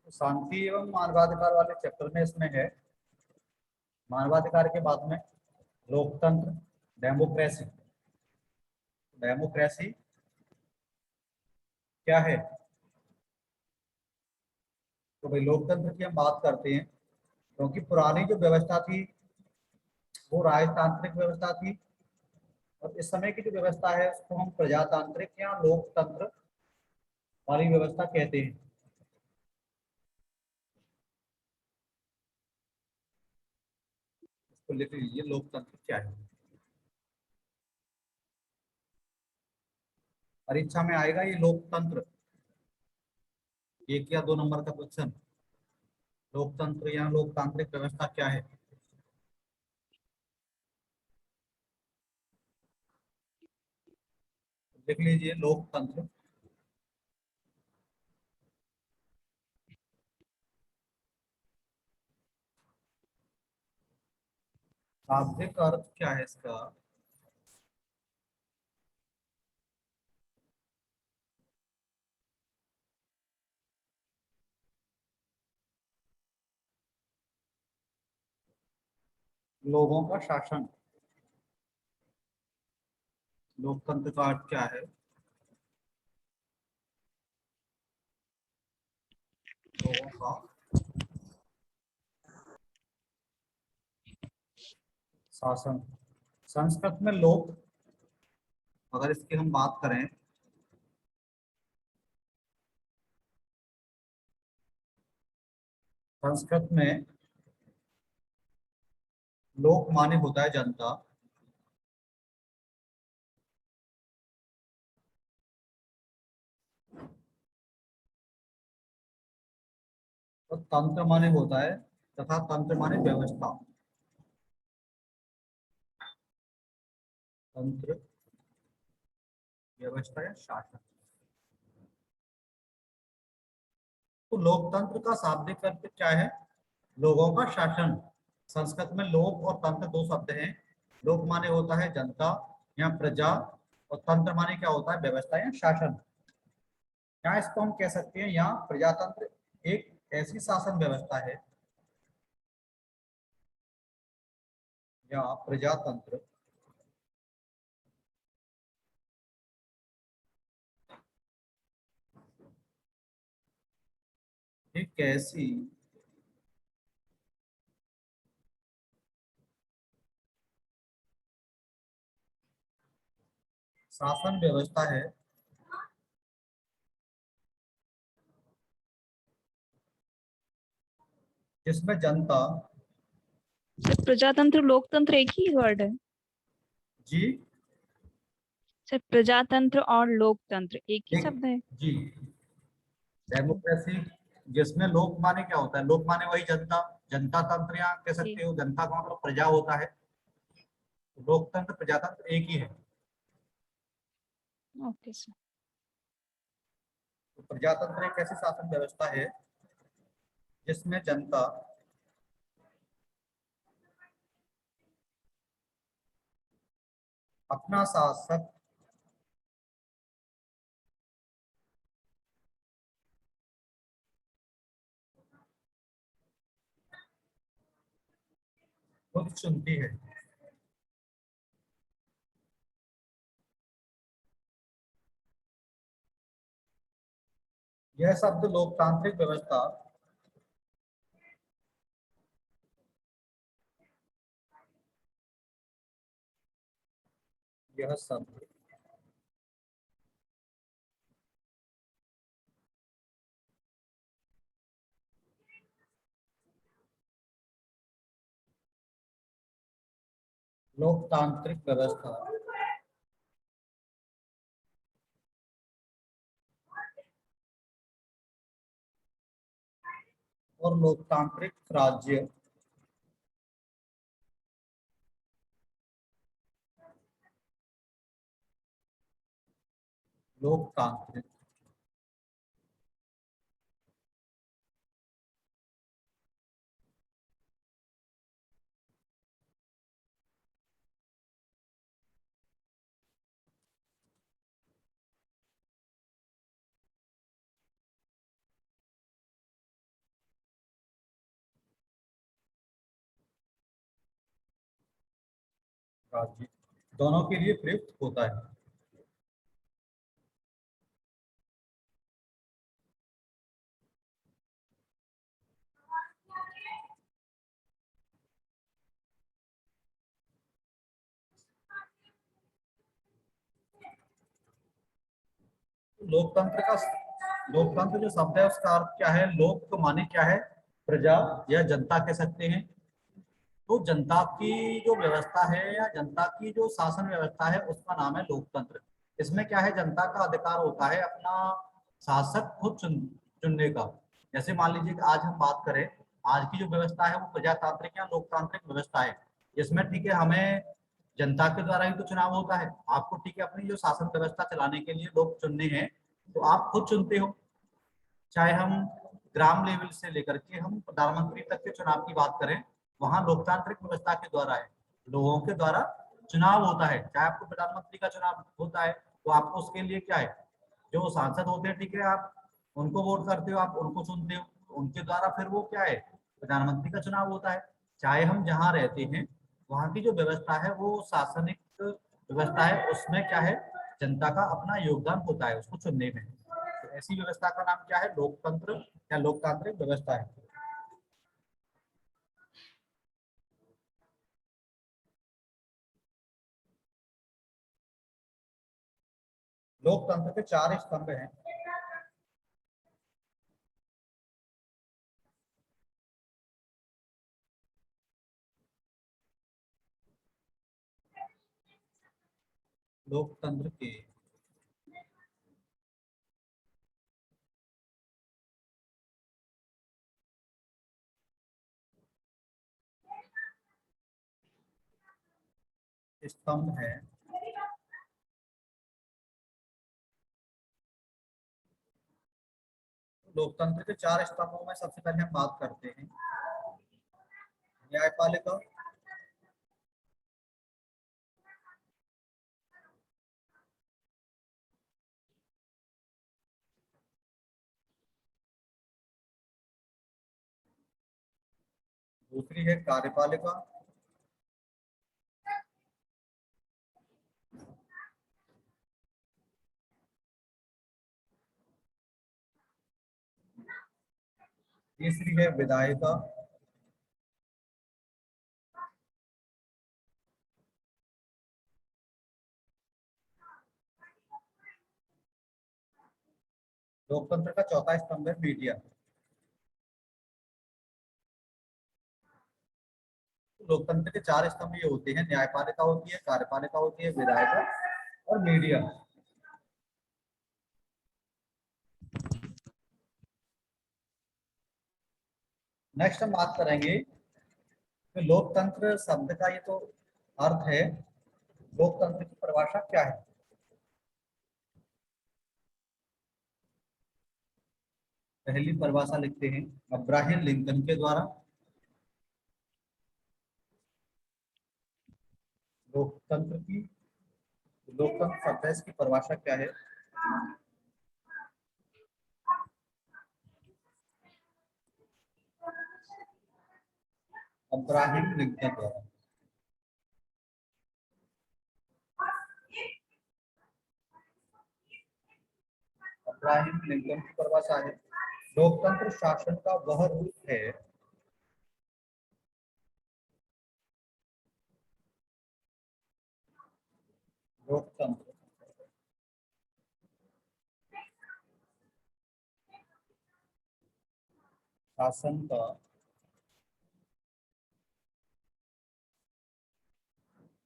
शांति एवं मानवाधिकार वाले चैप्टर में इसमें है मानवाधिकार के बाद में लोकतंत्र, डेमोक्रेसी। डेमोक्रेसी क्या है? तो भाई लोकतंत्र की हम बात करते हैं क्योंकि पुरानी जो व्यवस्था थी वो राजतांत्रिक व्यवस्था थी और इस समय की जो व्यवस्था है उसको हम प्रजातांत्रिक या लोकतंत्र वाली व्यवस्था कहते हैं। इसको लिख लीजिए, लोकतंत्र क्या है। परीक्षा में आएगा ये लोकतंत्र, 1 या 2 नंबर का क्वेश्चन। लोकतंत्र या लोकतांत्रिक व्यवस्था क्या है? लिख लीजिए लोकतंत्र। शाब्दिक अर्थ क्या है इसका? लोगों का शासन। लोकतंत्र का अर्थ क्या है? लोगों का शासन। संस्कृत में लोक, अगर इसकी हम बात करें संस्कृत में लोक माने होता है जनता और तंत्र माने होता है तथा तंत्र माने व्यवस्था। तंत्र, व्यवस्था या शासन। तो लोकतंत्र का शाब्दिक अर्थ क्या है? लोगों का शासन। संस्कृत में लोक और तंत्र दो शब्द हैं। लोक माने होता है जनता या प्रजा और तंत्र माने क्या होता है? व्यवस्था या शासन। क्या इसको हम कह सकते हैं यहाँ प्रजातंत्र एक ऐसी शासन व्यवस्था है या प्रजातंत्र एक ऐसी शासन व्यवस्था है जिसमें जनता। सर प्रजातंत्र लोकतंत्र एक ही वर्ड है? जी सर प्रजातंत्र और लोकतंत्र एक ही एक शब्द है? जी डेमोक्रेसी, जिसमें लोक माने क्या होता है? लोक माने वही जनता। जनता तंत्र या कह जी सकते हो जनता का मतलब प्रजा होता है। लोकतंत्र प्रजातंत्र एक ही है। Okay sir. तो प्रजातंत्र एक ऐसी शासन व्यवस्था है जिसमें जनता अपना शासक खुद चुनती है। यह शब्द लोकतांत्रिक व्यवस्था यह शब्द लोकतांत्रिक व्यवस्था और लोकतांत्रिक राज्य लोकतांत्रिक राज्य दोनों के लिए प्रयुक्त होता है। लोकतंत्र का लोकतंत्र जो शब्द है उसका अर्थ क्या है? लोक तो माने क्या है? प्रजा या जनता कह सकते हैं। तो जनता की जो व्यवस्था है या जनता की जो शासन व्यवस्था है उसका नाम है लोकतंत्र। इसमें क्या है? जनता का अधिकार होता है अपना शासक खुद चुनने का। जैसे मान लीजिए कि आज हम बात करें, आज की जो व्यवस्था है वो प्रजातांत्रिक या लोकतांत्रिक व्यवस्था है। इसमें ठीक है, हमें जनता के द्वारा ही तो चुनाव होता है। आपको ठीक है अपनी जो शासन व्यवस्था चलाने के लिए लोग चुनने हैं, तो आप खुद चुनते हो। चाहे हम ग्राम लेवल से लेकर के हम प्रधानमंत्री तक के चुनाव की बात करें, वहां लोकतांत्रिक व्यवस्था के द्वारा है, लोगों के द्वारा चुनाव होता है। चाहे आपको प्रधानमंत्री का चुनाव होता है तो आपको उसके लिए क्या है, जो सांसद होते हैं ठीक है, आप उनको वोट करते हो, आप उनको चुनते हो, तो उनके द्वारा फिर वो क्या है, प्रधानमंत्री का चुनाव होता है। चाहे हम जहाँ रहते हैं वहाँ की जो व्यवस्था है वो शासनिक व्यवस्था है, उसमें क्या है, जनता का अपना योगदान होता है उसको चुनने में। तो ऐसी व्यवस्था का नाम क्या है? लोकतंत्र या लोकतांत्रिक व्यवस्था है। लोकतंत्र के चार स्तंभ हैं। लोकतंत्र के स्तंभ है। लोकतंत्र के चार स्तंभों में सबसे पहले हम बात करते हैं न्यायपालिका, दूसरी है कार्यपालिका, तीसरी है विधायिका, लोकतंत्र का चौथा स्तंभ है मीडिया। लोकतंत्र के चार स्तंभ ये होते हैं, न्यायपालिका होती है, कार्यपालिका होती है, विधायिका और मीडिया। नेक्स्ट हम बात करेंगे तो लोकतंत्र शब्द का ये तो अर्थ है, लोकतंत्र की परिभाषा क्या है? पहली परिभाषा लिखते हैं अब्राहम लिंकन के द्वारा। लोकतंत्र की लोकतंत्र शब्द है, इसकी परिभाषा क्या है? अब्राहम लिंकन द्वारा। अब्राहम लिंकन की परिभाषा है, लोकतंत्र शासन का वह रूप है लोकतंत्र शासन का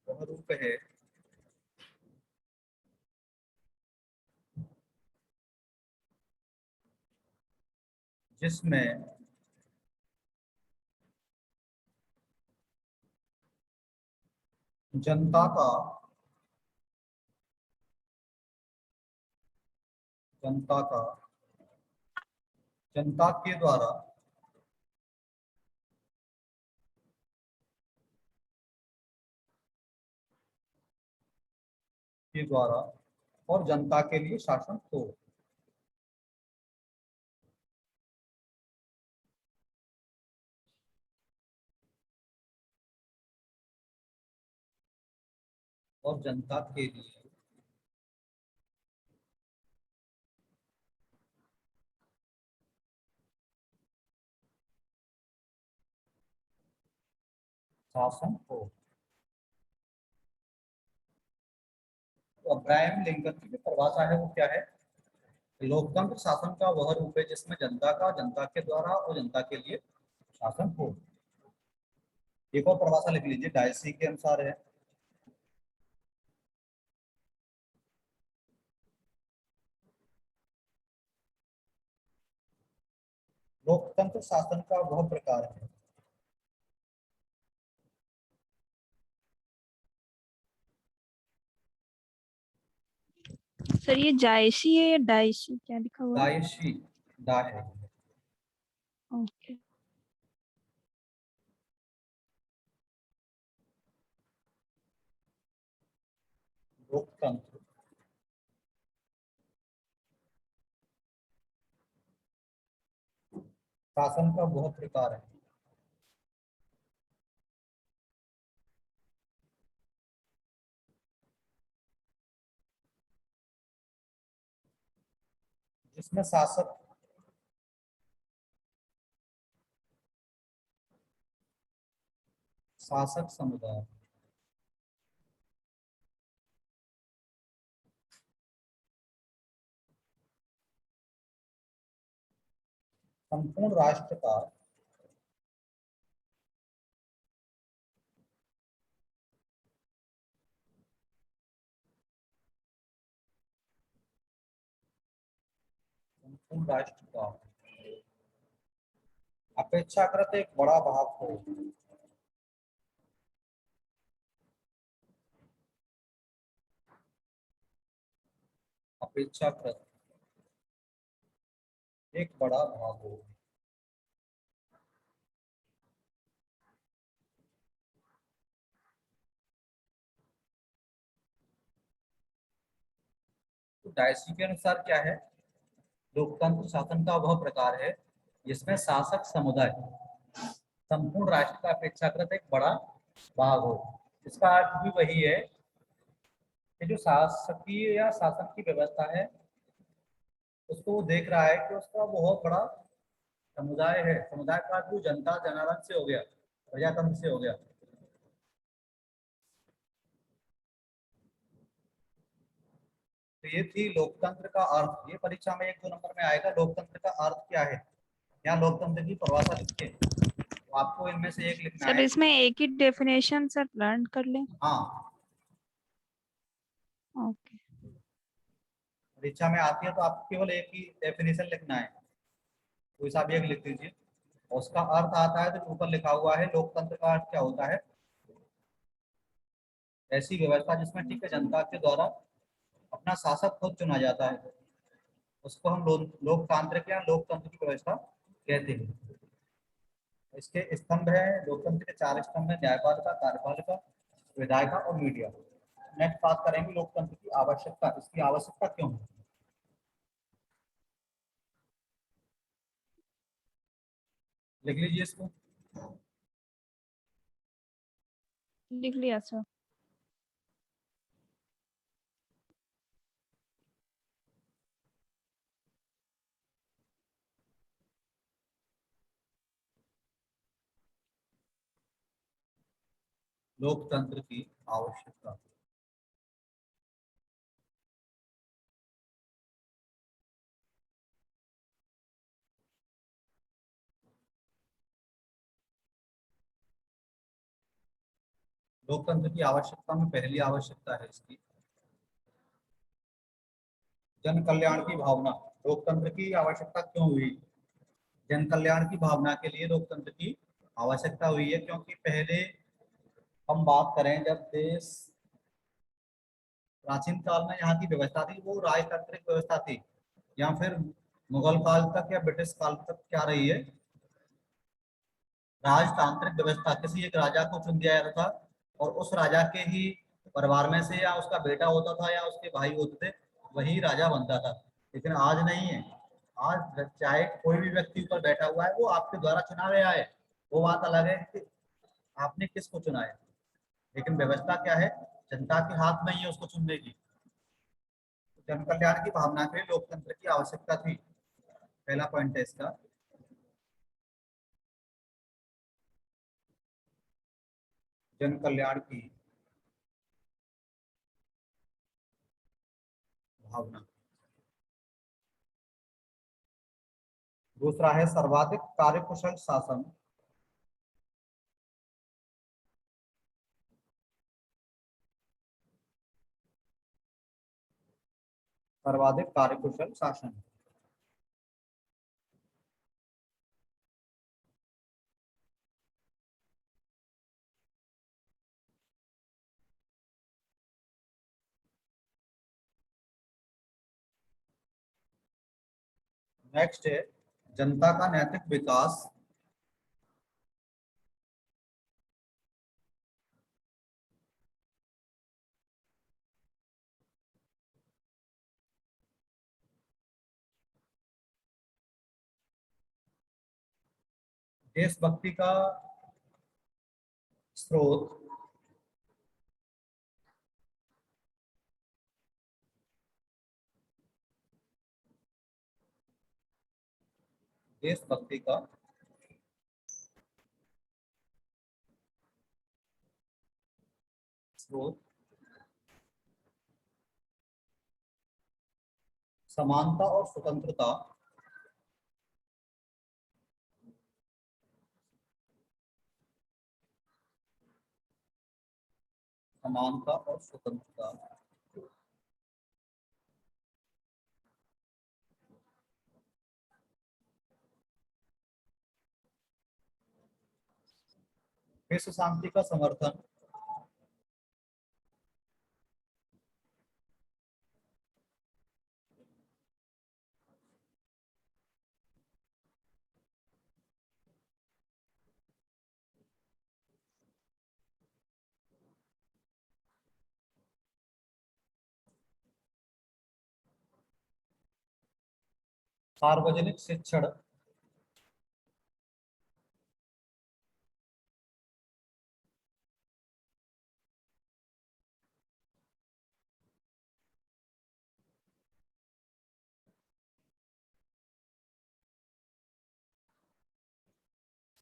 वह रूप है जिसमें जनता का जनता का जनता के द्वारा और जनता के लिए शासन हो। और जनता के लिए शासन हो। तो अब्राहम लिंकन की जो परिभाषा है वो क्या है? लोकतंत्र शासन का वह रूप है जिसमें जनता का जनता के द्वारा और जनता के लिए शासन हो। एक और परिभाषा लिख लीजिए, डायसी के अनुसार है। लोकतंत्र शासन का वह प्रकार है सर ये जायसी है या डायसी, क्या लिखा हुआ है? डायसी, डा है। ओके। लोकतंत्र शासन का वह प्रकार है जिसमें शासक शासक समुदाय संपूर्ण राष्ट्र का संपूर्ण राष्ट्र का अपेक्षाकृत एक बड़ा भाग हो। अपेक्षाकृत एक बड़ा भाग हो। तो डायसी के अनुसार क्या है? लोकतंत्र शासन का वह प्रकार है जिसमें शासक समुदाय संपूर्ण राष्ट्र का अपेक्षाकृत एक बड़ा भाग हो। इसका अर्थ भी वही है कि जो शासकीय या शासन की व्यवस्था है उसको वो देख रहा है कि उसका बहुत बड़ा समुदाय है। समुदाय का अर्थ जो जनता जनार्दन से हो गया, प्रजातंत्र से हो गया। तो ये थी लोकतंत्र का अर्थ। ये परीक्षा में 1-2 नंबर में आएगा, लोकतंत्र का अर्थ क्या है। यहाँ लोकतंत्र की परिभाषा लिखिए, तो आपको इनमें से एक लिखना सर है। इसमें एक ही डेफिनेशन सर लर्न कर लें? हाँ, ओके। परीक्षा में आती है तो आपको केवल एक ही डेफिनेशन लिखना है, कोई सा भी एक लिख दीजिए। और उसका अर्थ आता है तो ऊपर लिखा हुआ है लोकतंत्र का अर्थ क्या होता है? ऐसी व्यवस्था जिसमें ठीक है जनता के द्वारा अपना शासक खुद चुना जाता है, उसको हम लोकतांत्रिक या लोकतंत्र की व्यवस्था कहते हैं। इसके स्तंभ है, लोकतंत्र के 4 स्तंभ है, न्यायपालिका, कार्यपालिका, विधायिका और मीडिया। नेक्स्ट बात करेंगे लोकतंत्र की आवश्यकता, इसकी आवश्यकता क्यों है। लिख लीजिए इसको। लिख लिया सर। लोकतंत्र की आवश्यकता। लोकतंत्र की आवश्यकता में पहली आवश्यकता है इसकी जन कल्याण की भावना। लोकतंत्र की आवश्यकता क्यों हुई? जन कल्याण की भावना के लिए लोकतंत्र की आवश्यकता हुई है, क्योंकि पहले हम बात करें जब देश प्राचीन काल में यहाँ की व्यवस्था थी वो राजतांत्रिक व्यवस्था थी, या फिर मुगल काल तक या ब्रिटिश काल तक क्या रही है, राजतांत्रिक व्यवस्था। किसी एक राजा को चुन दिया जाता था और उस राजा के ही परिवार में से या उसका बेटा होता था या उसके भाई होते थे, वही राजा बनता था। लेकिन आज नहीं है। आज चाहे कोई भी व्यक्ति ऊपर बैठा हुआ है वो आपके द्वारा चुना गया है, वो बात अलग है कि आपने किसको चुना है। लेकिन व्यवस्था क्या है जनता के हाथ में ही है उसको चुनने की। जन कल्याण की भावना के लिए लोकतंत्र की आवश्यकता थी, पहला पॉइंट है इसका। जन कल्याण की भावना। दूसरा है सर्वाधिक कार्यकुशल शासन। सर्वाधिक कार्यकुशल शासन। नेक्स्ट है जनता का नैतिक विकास। देशभक्ति का स्रोत। देशभक्ति का स्रोत समानता और स्वतंत्रता। समानता और स्वतंत्रता। विश्व शांति का समर्थन। सार्वजनिक शिक्षण।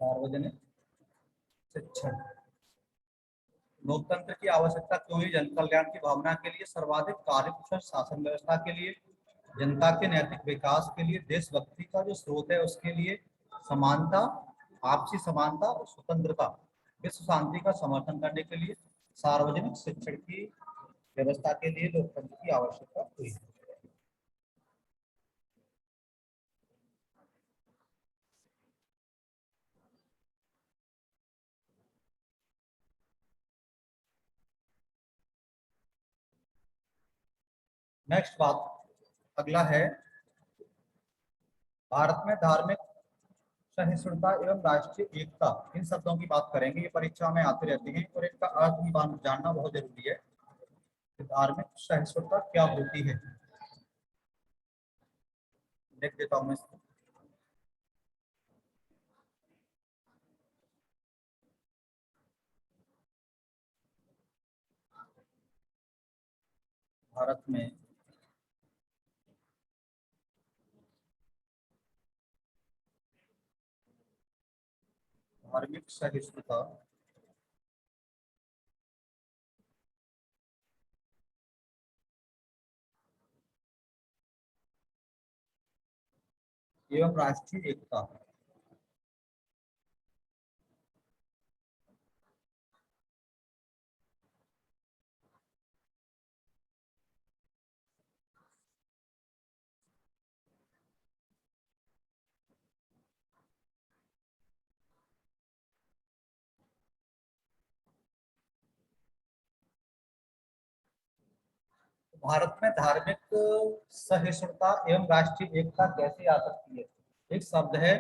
सार्वजनिक शिक्षण। लोकतंत्र की आवश्यकता क्यों है? जन कल्याण की भावना के लिए, सर्वाधिक कार्यकुशल शासन व्यवस्था के लिए, जनता के नैतिक विकास के लिए, देशभक्ति का जो स्रोत है उसके लिए, समानता, आपसी समानता और स्वतंत्रता, विश्व शांति का समर्थन करने के लिए, सार्वजनिक शिक्षण की व्यवस्था के लिए लोकतंत्र की आवश्यकता हुई। नेक्स्ट बात, अगला है भारत में धार्मिक सहिष्णुता एवं राष्ट्रीय एकता। इन शब्दों की बात करेंगे, ये परीक्षा में आते रहते हैं और इनका अर्थ भी जानना बहुत जरूरी है कि धार्मिक सहिष्णुता क्या होती है। देख देता हूं मैं इसको। भारत में धार्मिक सहिष्णुता एवं राष्ट्रीय एकता। भारत में धार्मिक सहिष्णुता एवं राष्ट्रीय एकता कैसे आ सकती है? एक शब्द है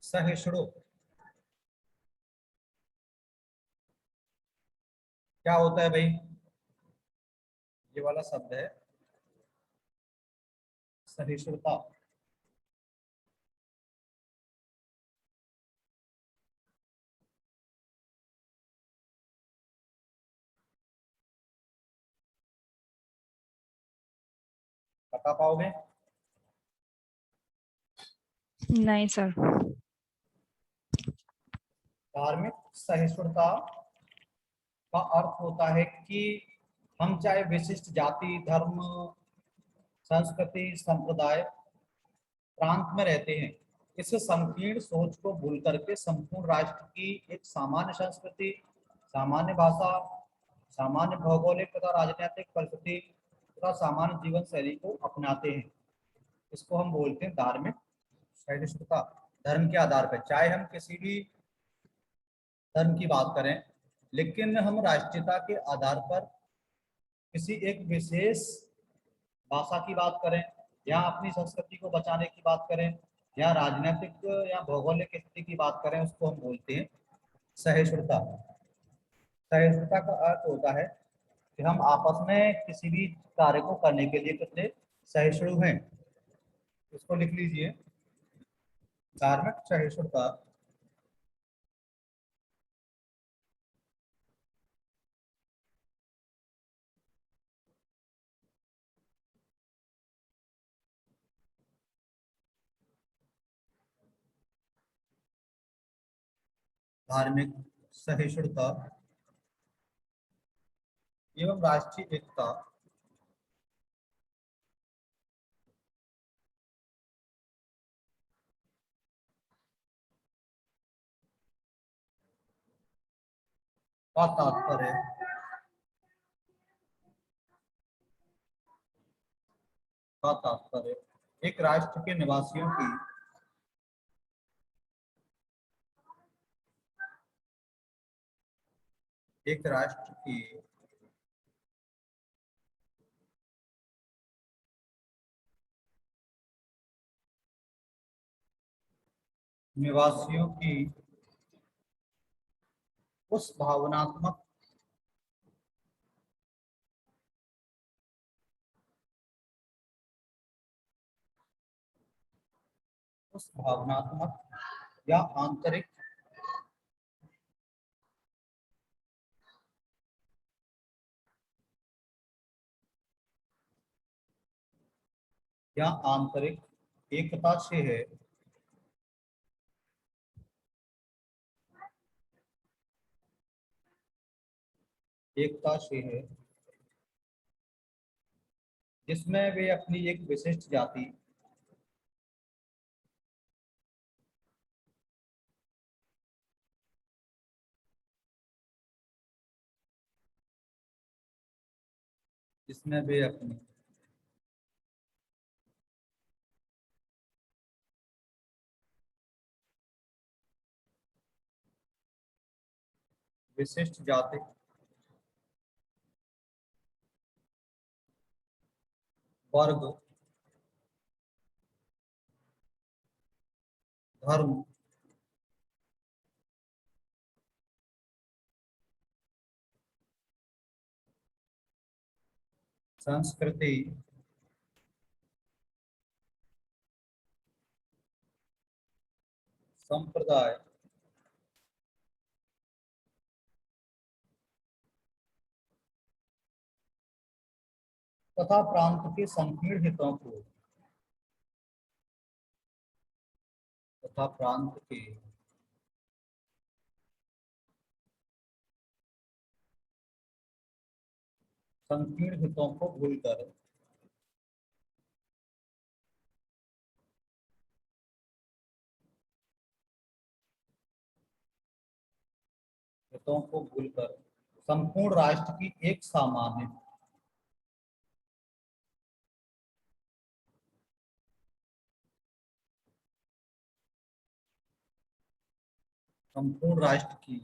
सहिष्णु। क्या होता है भाई? ये वाला शब्द है सहिष्णुता। बता पाओगे? नहीं सर। धार्मिक सहिष्णुता का अर्थ होता है कि हम चाहे विशिष्ट जाति, धर्म, संस्कृति, संप्रदाय, प्रांत में रहते हैं, इस संकीर्ण सोच को भूल करके संपूर्ण राष्ट्र की एक सामान्य संस्कृति, सामान्य भाषा, सामान्य भौगोलिक तथा राजनीतिक परिस्थिति तथा सामान्य जीवन शैली को अपनाते हैं। इसको हम बोलते हैं धार्मिक सहिष्णुता। धर्म के आधार पर, चाहे हम किसी भी धर्म की बात करें, लेकिन हम राष्ट्रीयता के आधार पर किसी एक विशेष भाषा की बात करें, या अपनी संस्कृति को बचाने की बात करें, या राजनीतिक या भौगोलिक स्थिति की बात करें, उसको हम बोलते हैं सहिष्णुता। सहिष्णुता का अर्थ होता है कि हम आपस में किसी भी कार्य को करने के लिए कितने सहिष्णु हैं। इसको लिख लीजिए, धार्मिक सहिष्णुता धार्मिक सहिष्णुता एवं राष्ट्रीय एकता का तात्पर्य एक राष्ट्र के निवासियों की एक राष्ट्र की निवासियों की उस भावनात्मक या आंतरिक एकता से है, एकता से है जिसमें वे अपनी एक विशिष्ट जाति, जिसमें वे अपनी विशिष्ट जाति, वर्ग, धर्म, संस्कृति, संप्रदाय तथा प्रांत के संकीर्ण हितों को तथा प्रांत के संकीर्ण हितों को भूलकर संपूर्ण राष्ट्र की एक सामान्य संपूर्ण राष्ट्र की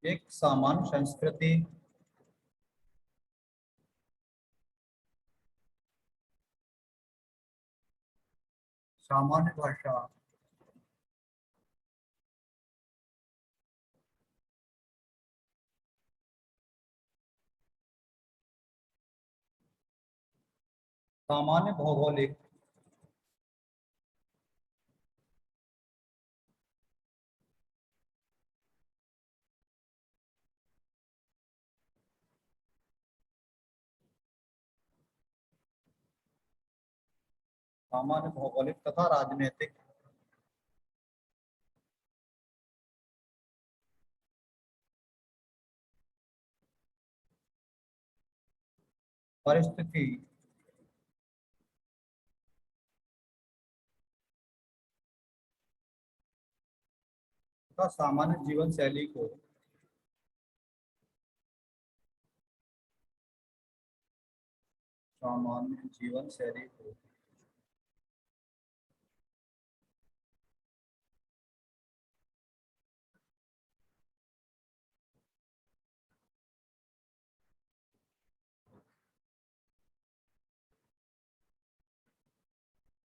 एक सामान्य संस्कृति, सामान्य भाषा, सामान्य भौगोलिक सामान्य भौगोलिक तथा राजनीतिक परिस्थिति तथा सामान्य जीवन शैली को सामान्य जीवन शैली को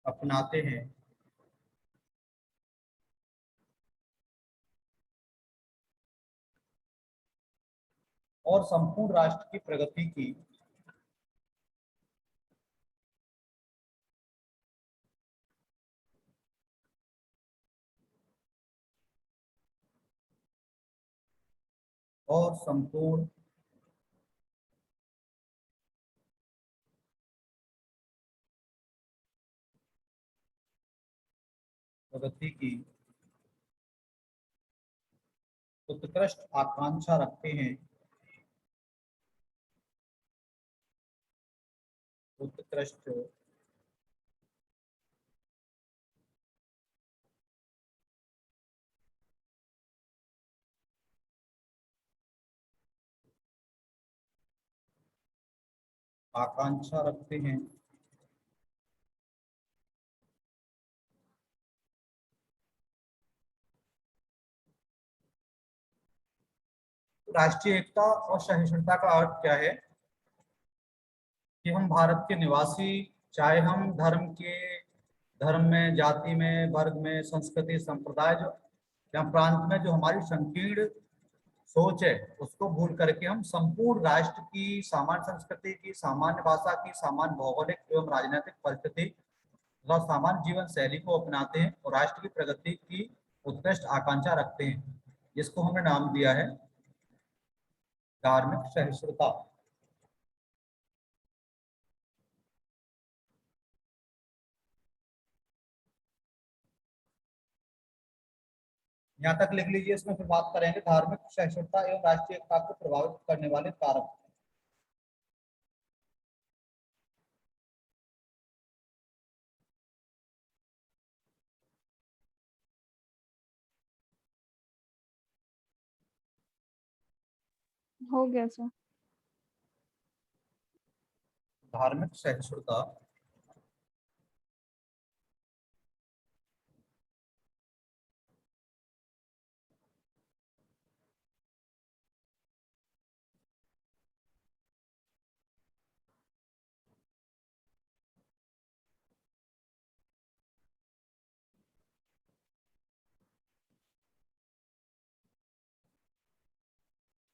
अपनाते हैं और संपूर्ण राष्ट्र की प्रगति की और संपूर्ण प्रगति की उत्कृष्ट आकांक्षा रखते हैं। उत्कृष्ट आकांक्षा रखते हैं राष्ट्रीय एकता और सहिष्णुता का अर्थ क्या है कि हम भारत के निवासी, चाहे हम धर्म में, जाति में, वर्ग में, संस्कृति, संप्रदाय जो या प्रांत में, जो हमारी संकीर्ण सोच है उसको भूल करके हम संपूर्ण राष्ट्र की सामान्य संस्कृति की, सामान्य भाषा की, सामान्य भौगोलिक एवं राजनीतिक परिस्थिति तथा सामान्य जीवन शैली को अपनाते हैं और राष्ट्र की प्रगति की उत्कृष्ट आकांक्षा रखते हैं, जिसको हमने नाम दिया है धार्मिक सहिष्णुता। यहाँ तक लिख लीजिए, इसमें फिर बात करेंगे धार्मिक सहिष्णुता एवं राष्ट्रीय एकता को प्रभावित करने वाले कारक। हो गया सर। धार्मिक सहिष्णुता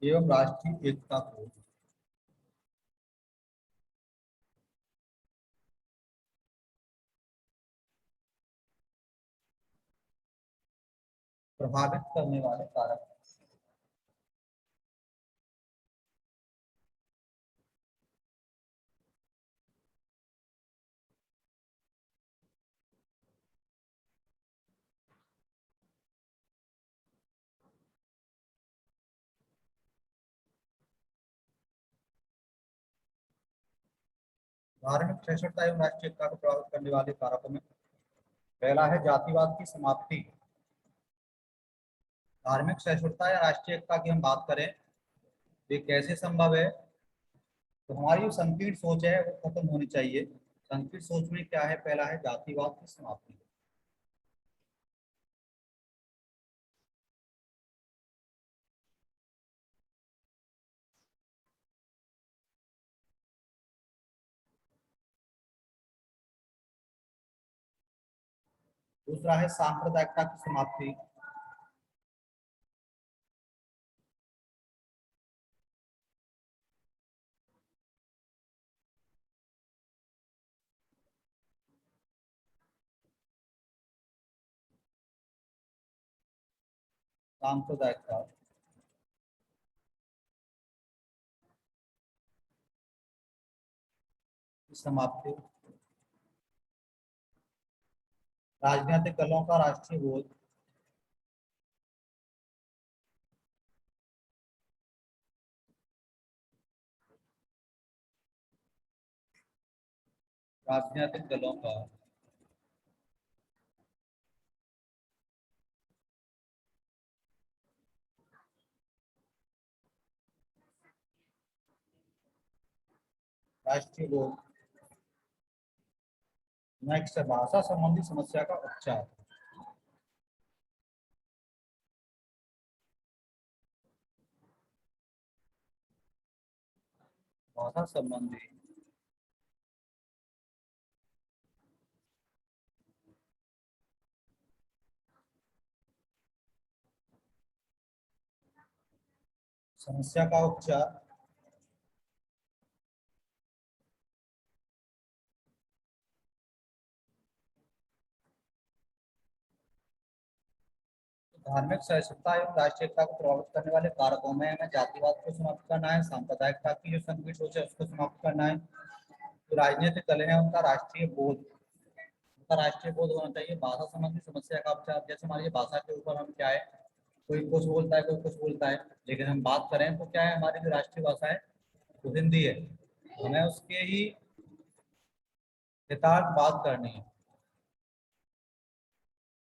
एवं राष्ट्रीय एकता को प्रभावित करने वाले कारक। धार्मिक सहिष्णुता एवं राष्ट्रीय एकता को प्रभावित करने वाले कारकों में पहला है जातिवाद की समाप्ति। धार्मिक सहिष्णुता या राष्ट्रीय एकता की हम बात करें, ये कैसे संभव है? तो हमारी जो संकीर्ण सोच है वो खत्म होनी चाहिए। संकीर्ण सोच में क्या है? पहला है जातिवाद की समाप्ति। दूसरा है सांप्रदायिकता की समाप्ति। सांप्रदायिकता की समाप्ति। राजनीतिक दलों का राष्ट्रीय बोध, राजनीतिक दलों का राष्ट्रीय बोध। नेक्स्ट है भाषा संबंधी समस्या का उपचार। भाषा संबंधी समस्या का उपचार। धार्मिक सहिष्णुता एवं राष्ट्रीयता को प्रभावित करने वाले कारकों में हमें जातिवाद को समाप्त करना है, सांप्रदायिकता की जो संकुचित सोच है उसको समाप्त करना है, तो राजनीतिक दल है उनका राष्ट्रीय बोध, होना चाहिए। भाषा संबंधी समस्या का उपचार, जैसे हमारी भाषा के ऊपर हम क्या है, कोई कुछ बोलता है कोई कुछ बोलता है, लेकिन हम बात करें तो क्या है, हमारी जो राष्ट्रीय भाषा है वो हिंदी है, हमें उसके ही यथार्थ बात करनी है।